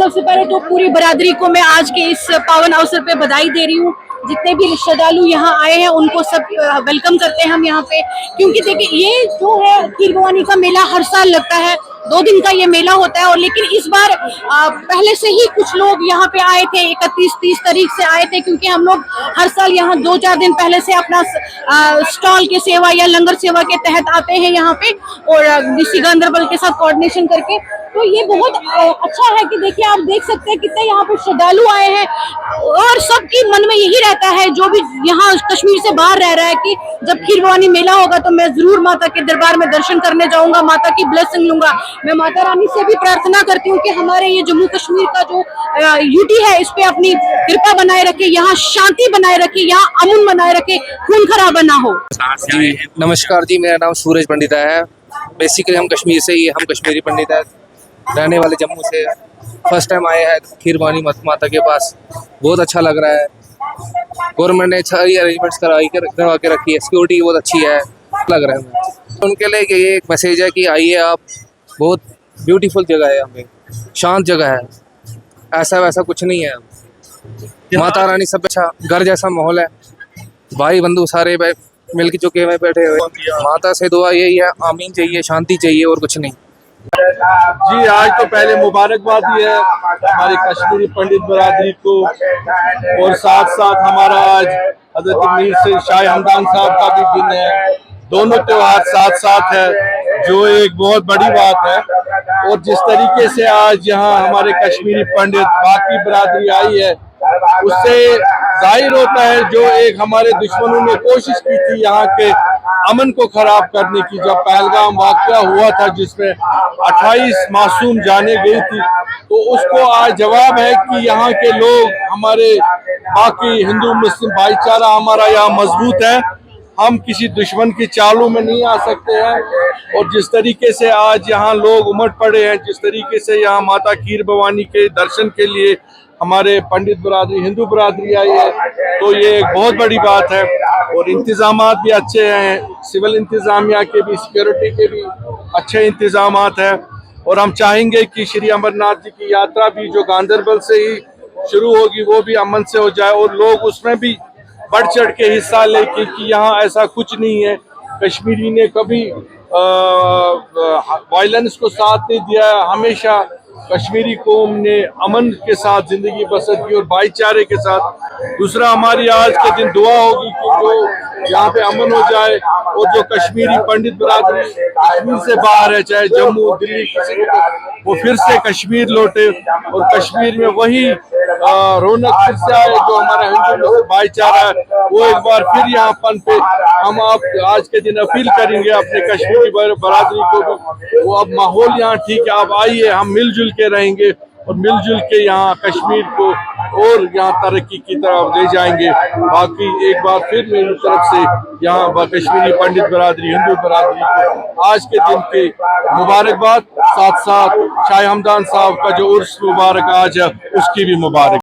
सबसे पहले तो पूरी बरादरी को मैं आज के इस पावन अवसर पे बधाई दे रही हूँ। जितने भी श्रद्धालु यहाँ आए हैं उनको सब वेलकम करते हैं हम यहाँ पे, क्योंकि देखिए ये जो है खीर भवानी का मेला हर साल लगता है। 2 दिन का ये मेला होता है और लेकिन इस बार पहले से ही कुछ लोग यहाँ पे आए थे, 31-30 तारीख से आए थे, क्योंकि हम लोग हर साल यहाँ 2-4 दिन पहले से अपना स्टॉल के सेवा या लंगर सेवा के तहत आते हैं यहाँ पे और डीसी गांधरबल के साथ कोऑर्डिनेशन करके। तो ये बहुत अच्छा है कि देखिए आप देख सकते हैं कितने यहाँ पे श्रद्धालु आए हैं और सबके मन में यही रहता है, जो भी यहाँ कश्मीर से बाहर रह रहा है, कि जब खीर भवानी मेला होगा तो मैं जरूर माता के दरबार में दर्शन करने जाऊंगा, माता की ब्लेसिंग लूंगा। मैं माता रानी से भी प्रार्थना करती हूँ कि हमारे ये जम्मू कश्मीर का जो यूटी है इस पे अपनी कृपा बनाए रखे, यहाँ शांति बनाए रखे, यहाँ अमन बनाए रखे, खून खराबा ना हो। जी नमस्कार जी, मेरा नाम सूरज पंडित है। बेसिकली हम कश्मीर से ही, हम कश्मीरी पंडित है, रहने वाले जम्मू से। फर्स्ट टाइम आए हैं खीर भवानी माता के पास, बहुत अच्छा लग रहा है। गवर्नमेंट ने सारी अरेंजमेंट्स करवा के रखी है, सिक्योरिटी बहुत अच्छी है, लग रहा है। उनके लिए ये एक मैसेज है कि आइए आप, बहुत ब्यूटीफुल जगह है, यहाँ पे शांत जगह है, ऐसा वैसा कुछ नहीं है। माता रानी सब अच्छा घर जैसा माहौल है, भाई बंधु सारे मिल के चुके हुए बैठे हुए। माता से दुआ यही है, आमीन चाहिए, शांति चाहिए और कुछ नहीं। जी आज तो पहले मुबारकबाद ही है हमारे कश्मीरी पंडित बरादरी को, और साथ साथ हमारा आज हजरत मीर से शाह हमदान साहब का भी दिन है। दोनों त्योहार साथ साथ है, जो एक बहुत बड़ी बात है। और जिस तरीके से आज यहाँ हमारे कश्मीरी पंडित बाकी बरादरी आई है, उससे जाहिर होता है जो एक हमारे दुश्मनों ने कोशिश की थी यहाँ के अमन को खराब करने की। जब पहलगाम वाक़या हुआ था जिसमें 28 मासूम जाने गई थी, तो उसको आज जवाब है कि यहाँ के लोग, हमारे बाकी हिंदू मुस्लिम भाईचारा हमारा यहाँ मजबूत है, हम किसी दुश्मन की चालों में नहीं आ सकते हैं। और जिस तरीके से आज यहाँ लोग उमड़ पड़े हैं, जिस तरीके से यहाँ माता खीर भवानी के दर्शन के लिए हमारे पंडित बरादरी, हिंदू बरादरी आई है, तो ये एक बहुत बड़ी बात है। और इंतजामात भी अच्छे हैं, सिविल इंतजामिया के भी, सिक्योरिटी के भी अच्छे इंतजामात हैं। और हम चाहेंगे कि श्री अमरनाथ जी की यात्रा भी जो गांधरबल से ही शुरू होगी, वो भी अमन से हो जाए और लोग उसमें भी बढ़ चढ़ के हिस्सा ले, क्योंकि यहाँ ऐसा कुछ नहीं है। कश्मीरी ने कभी वायलेंस को साथ नहीं दिया है, हमेशा कश्मीरी कौम ने अमन के साथ जिंदगी बसर की और भाईचारे के साथ। दूसरा, हमारी आज के दिन दुआ होगी कि जो यहाँ पे अमन हो जाए और जो कश्मीरी पंडित बरादरी कश्मीर से बाहर है, चाहे जम्मू दिल्ली किसी, वो फिर से कश्मीर लौटे और कश्मीर में वही रौनक फिर से आए जो हमारा हिंदू भाईचारा है, वो एक बार फिर यहाँ पन पे। हम आप आज के दिन अपील करेंगे अपने कश्मीरी बरादरी को भी, वो अब माहौल यहाँ ठीक है, आप आइए, हम मिलजुल के रहेंगे और मिलजुल के यहाँ कश्मीर को और यहाँ तरक्की की तरफ ले जाएंगे। बाकी एक बार फिर मेरी तरफ से यहाँ कश्मीरी पंडित बरादरी, हिंदू बरादरी को आज के दिन के मुबारकबाद, साथ साथ शाह हमदान साहब का जो उर्स मुबारक आज है उसकी भी मुबारक।